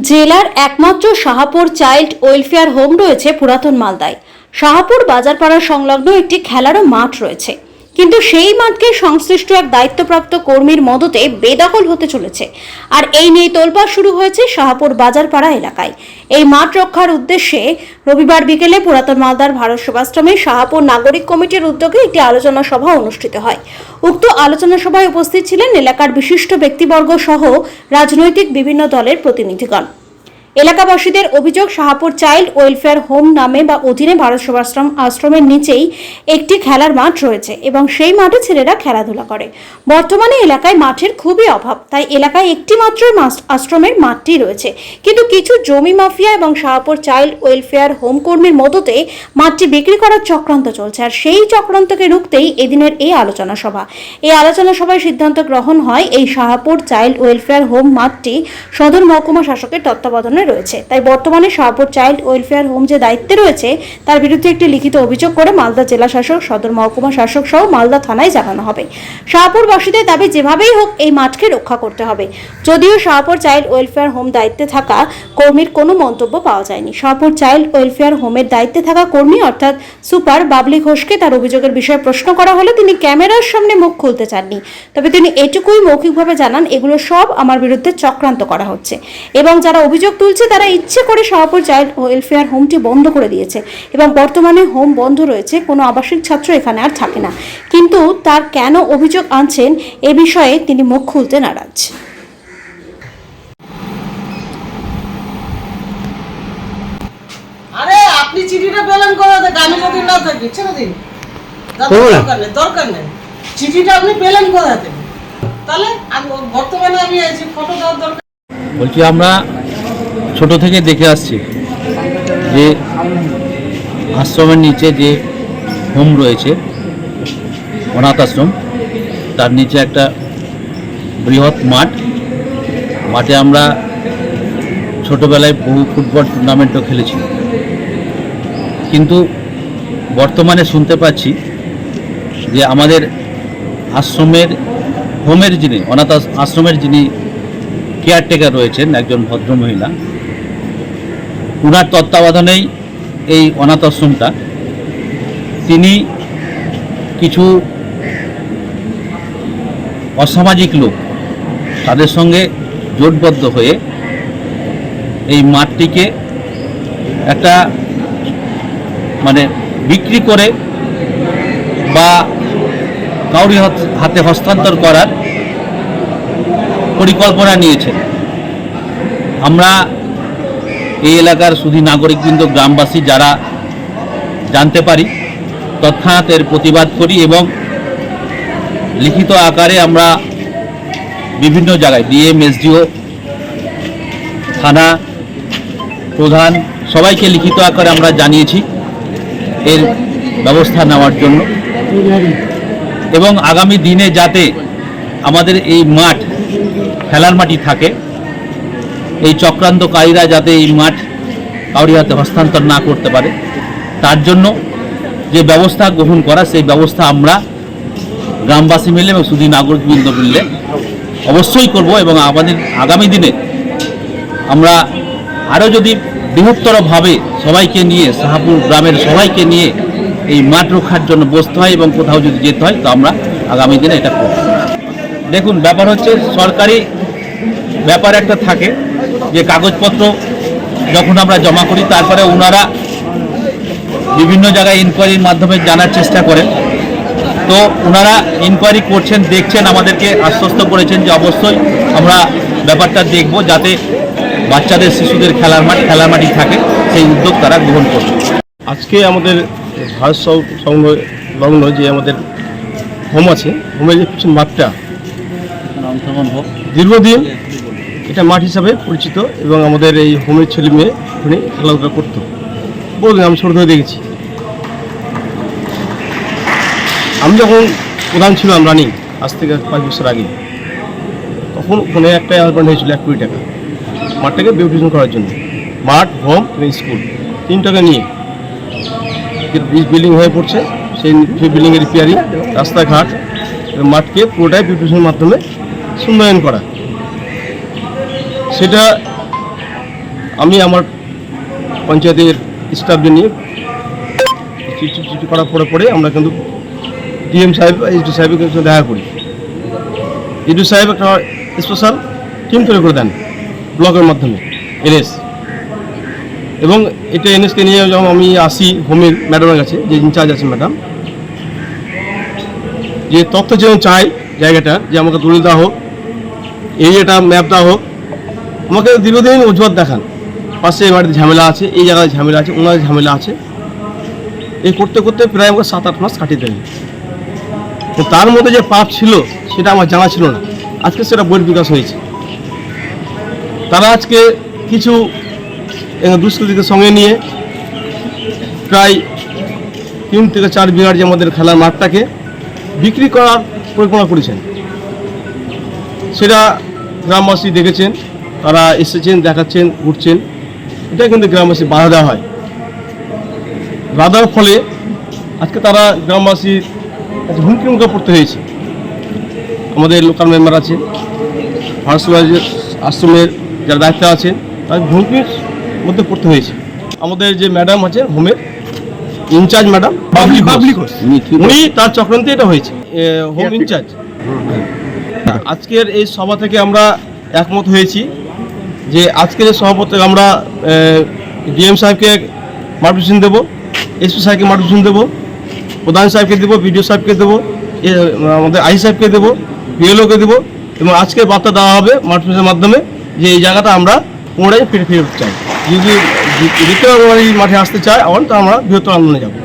জেলার একমাত্র Shahpur child welfare home রয়েছে পুরাতন মালদায়। শাহপুর বাজারপাড়া সংলগ্ন একটি খেলারও মাঠ রয়েছে, কিন্তু সেই মাঠকে সংশ্লিষ্ট এক দায়িত্বপ্রাপ্ত কর্মীর মদতে বেদখল হতে চলেছে। আর এই নিয়ে তোলপাড় শুরু হয়েছে শাহপুর বাজারপাড়া এলাকায়। এই মাঠ রক্ষার উদ্দেশ্যে রবিবার বিকেলে পুরাতন মালদার ভারত সেবাশ্রমে শাহপুর নাগরিক কমিটির উদ্যোগে একটি আলোচনা সভা অনুষ্ঠিত হয়। উক্ত আলোচনা সভায় উপস্থিত ছিলেন এলাকার বিশিষ্ট ব্যক্তিবর্গ সহ রাজনৈতিক বিভিন্ন দলের প্রতিনিধিগণ। এলাকাবাসীদের অভিযোগ, শাহপুর চাইল্ড ওয়েলফেয়ার হোম নামে বা অধীনে ভারত সেবাশ্রম আশ্রমের নিচেই একটি খেলার মাঠ রয়েছে এবং সেই মাঠে ছেলেরা খেলাধুলা করে। বর্তমানে এলাকায় মাঠের খুবই অভাব, তাই এলাকায় একটি মাত্র আশ্রমের মাঠটি রয়েছে, কিন্তু কিছু জমি মাফিয়া এবং শাহপুর চাইল্ড ওয়েলফেয়ার হোম কর্মীর মদতে মাঠটি বিক্রি করার চক্রান্ত চলছে। আর সেই চক্রান্তকে রুখতেই এদিনের এই আলোচনা সভা। এই আলোচনা সভায় সিদ্ধান্ত গ্রহণ হয় এই শাহপুর চাইল্ড ওয়েলফেয়ার হোম মাঠটি সদর মহকুমা শাসকের তত্ত্বাবধানে রয়েছে, তাই বর্তমানে শাহপুর চাইল্ড ওয়েলফেয়ার হোম যে দায়িত্বে রয়েছে তার বিরুদ্ধে একটি লিখিত অভিযোগ করে মালদা জেলা শাসক, সদর মহকুমা শাসক সহ মালদা থানায় জানানো হবে। শাহপুরবাসীদের দাবি, যেভাবেই হোক এই মাঠকে রক্ষা করতে হবে। যদিও শাহপুর চাইল্ড ওয়েলফেয়ার হোম দায়িত্বে থাকা কর্মীর কোনো মন্তব্য পাওয়া যায়নি। শাহপুর চাইল্ড ওয়েলফেয়ার হোমের দায়িত্বে থাকা কর্মী অর্থাৎ সুপার বাবলি ঘোষকে তার অভিযোগের বিষয়ে প্রশ্ন করা হলে তিনি ক্যামেরার সামনে মুখ খুলতে চাননি। তবে তিনি এটুকুই মৌখিকভাবে জানান, এগুলো সব আমার বিরুদ্ধে চক্রান্ত করা হচ্ছে এবং যারা অভিযোগ তুলছে তারা ইচ্ছে করে শাহপুর চাইল্ড ওয়েলফেয়ার হোমটি বন্ধ করে দিয়েছে এবং বর্তমানে হোম বন্ধ রয়েছে, কোনো আবাসিক ছাত্র এখানে আর থাকে না। কিন্তু তার কেন অভিযোগ আনছেন এ বিষয়ে তিনি মুখ খুলতে নারাজ। আরে আপনি চিঠিটা পেলেন কোথাতে? আমি যদি না থাকি ছেড়ে দিন, দরকার নেই। চিঠিটা আপনি পেলেন কোথাতে? তাহলে বর্তমানে আমি আছি, ফটো দেওয়ার দরকার। বলছি, আমরা ছোট থেকে দেখে আসছি যে আশ্রমের নিচে যে হোম রয়েছে, অনাথ আশ্রম, তার নিচে একটা বৃহৎ মাঠে আমরা ছোটবেলায় বহু ফুটবল টুর্নামেন্টও খেলেছি। কিন্তু বর্তমানে শুনতে পাচ্ছি যে আমাদের হোমের যিনি অনাথ আশ্রমের যিনি কেয়ারটেকার রয়েছেন, একজন ভদ্রমহিলা, উনার তত্ত্বাবধানেই এই অনাথ আশ্রমটা, তিনি কিছু অসামাজিক লোক তাদের সঙ্গে জোটবদ্ধ হয়ে এই মাঠটিকে একটা বিক্রি করে বা কাউরি হাতে হস্তান্তর করার পরিকল্পনা নিয়েছেন। আমরা এই এলাকার শুধু নাগরিকবৃন্দ, গ্রামবাসী যারা জানতে পারি, তৎক্ষণাৎ এর প্রতিবাদ করি এবং লিখিত আকারে আমরা বিভিন্ন জায়গায় ডিএম, এসডিও, থানা প্রধান সবাইকে লিখিত আকারে আমরা জানিয়েছি এর ব্যবস্থা নেওয়ার জন্য এবং আগামী দিনে যাতে আমাদের এই মাঠ খেলার মাঠই থাকে, এই চক্রান্তকারীরা যাতে এই মাঠ কাউরি হাতে হস্তান্তর না করতে পারে, তার জন্য যে ব্যবস্থা গ্রহণ করা, সেই ব্যবস্থা আমরা গ্রামবাসী মিলে এবং শুধু নাগরিকবৃন্দ মিললে অবশ্যই করব এবং আমাদের আগামী দিনে আমরা আরও যদি বৃহত্তরভাবে সবাইকে নিয়ে, শাহপুর গ্রামের সবাইকে নিয়ে এই মাঠ রক্ষার জন্য বসতে হয় এবং কোথাও যদি যেতে হয়, তো আমরা আগামী দিনে এটা করব। দেখুন, ব্যাপার হচ্ছে সরকারি ব্যাপার একটা থাকে যে কাগজপত্র যখন আমরা জমা করি, তারপরে ওনারা বিভিন্ন জায়গায় ইনকোয়ারির মাধ্যমে জানার চেষ্টা করেন। তো ওনারা ইনকোয়ারি করছেন, দেখছেন, আমাদেরকে আশ্বস্ত করেছেন যে অবশ্যই আমরা ব্যাপারটা দেখব যাতে বাচ্চাদের, শিশুদের খেলার মাঠই থাকে, সেই উদ্যোগ তারা গ্রহণ করবে। আজকে আমাদের ভারত সংলগ্ন যে আমাদের হোম আছে, হোমের যে কিছু মাঠটা দীর্ঘদিন এটা মাঠ হিসাবে পরিচিত এবং আমাদের এই হোমের ছেলে মেয়ে ওখানে খেলাধুলা করতো। বহুদিন আমি ছোটো থেকে দেখেছি। আমি যখন প্রধান ছিলাম রানিং, আজ থেকে 5 বছর আগে, তখন ওখানে একটা অ্যালবান্ড হয়েছিল 1 কোটি টাকা মাঠটাকে বিউটিফিকেশন করার জন্য। মাঠ, হোম এবং স্কুল 3টাকে নিয়ে বিল্ডিং হয়ে পড়ছে, সেই বিল্ডিংয়ের রিপেয়ারিং, রাস্তাঘাট, মাঠকে পুরোটাই বিউটিফিকেশনের মাধ্যমে উন্নয়ন করা। সেটা আমি আমার পঞ্চায়েতের স্টাফদের নিয়ে চিঠি করার পরে আমরা কিন্তু ডিএম সাহেব এসডি সাহেবের সাথে দেখা করি। এসডি সাহেব একটা স্পেশাল টিম তৈরি করে দেন ব্লকের মাধ্যমে এনএস, এবং এটা এনএসকে নিয়ে যখন আমি আসি হোমের ম্যাডামের কাছে, যে ইনচার্জ আছে ম্যাডাম, যে তথ্য যেমন চাই জায়গাটা, যে আমাকে দলিল দেওয়া হোক, এরিয়াটা ম্যাপ দেওয়া হোক। আমাকে দীর্ঘদিন অজুহাত দেখান, পাশে বাড়িতে ঝামেলা আছে, এই জায়গায় ঝামেলা আছে, ওনাদের ঝামেলা আছে, এই করতে করতে প্রায় আমাকে 7-8 মাস কাটিয়ে দেন। তো তার মধ্যে যে পাপ ছিল সেটা আমার জানা ছিল না, আজকে সেটা বহির্বিকাশ হয়েছে। তারা আজকে কিছু দুষ্কৃতীদের সঙ্গে নিয়ে প্রায় 3 থেকে 4 বিঘার যে আমাদের খেলার মাঠটাকে বিক্রি করার পরিকল্পনা করেছেন। সেটা গ্রামবাসী দেখেছেন, তারা এসেছেন, দেখাচ্ছেন, ঘুরছেন, এটা কিন্তু গ্রামবাসী বাধা দেওয়া হয়। বাধার ফলে আজকে তারা গ্রামবাসীর হুমকির মুখে পড়তে হয়েছে। আমাদের লোকাল মেম্বার আছে, আশ্রমের যারা দায়িত্ব আছেন, তার হুমকির মধ্যে পড়তে হয়েছে। আমাদের যে ম্যাডাম আছে হোমের ইনচার্জ ম্যাডাম বাবলি ঘোষ, উনি তার চক্রান্তে এটা হয়েছে, হোম ইনচার্জ। আজকের এই সভা থেকে আমরা একমত হয়েছি যে আজকের এই সভা থেকে আমরা ডিএম সাহেবকে মার্গদর্শন দেবো, এসপি সাহেবকে মার্গদর্শন দেবো, প্রধান সাহেবকে দেবো, বিডিও সাহেবকে দেবো, আমাদের আই সাহেবকে দেবো, বিএলওকে দেবো, এবং আজকের বার্তা দেওয়া হবে মার্গদর্শনের মাধ্যমে যে এই জায়গাটা আমরা পুনরায় ফিরে চাই। যদি দ্বিতীয় মাঠে আসতে চাই আবার, তো আমরা বৃহত্তর আন্দোলনে যাবো।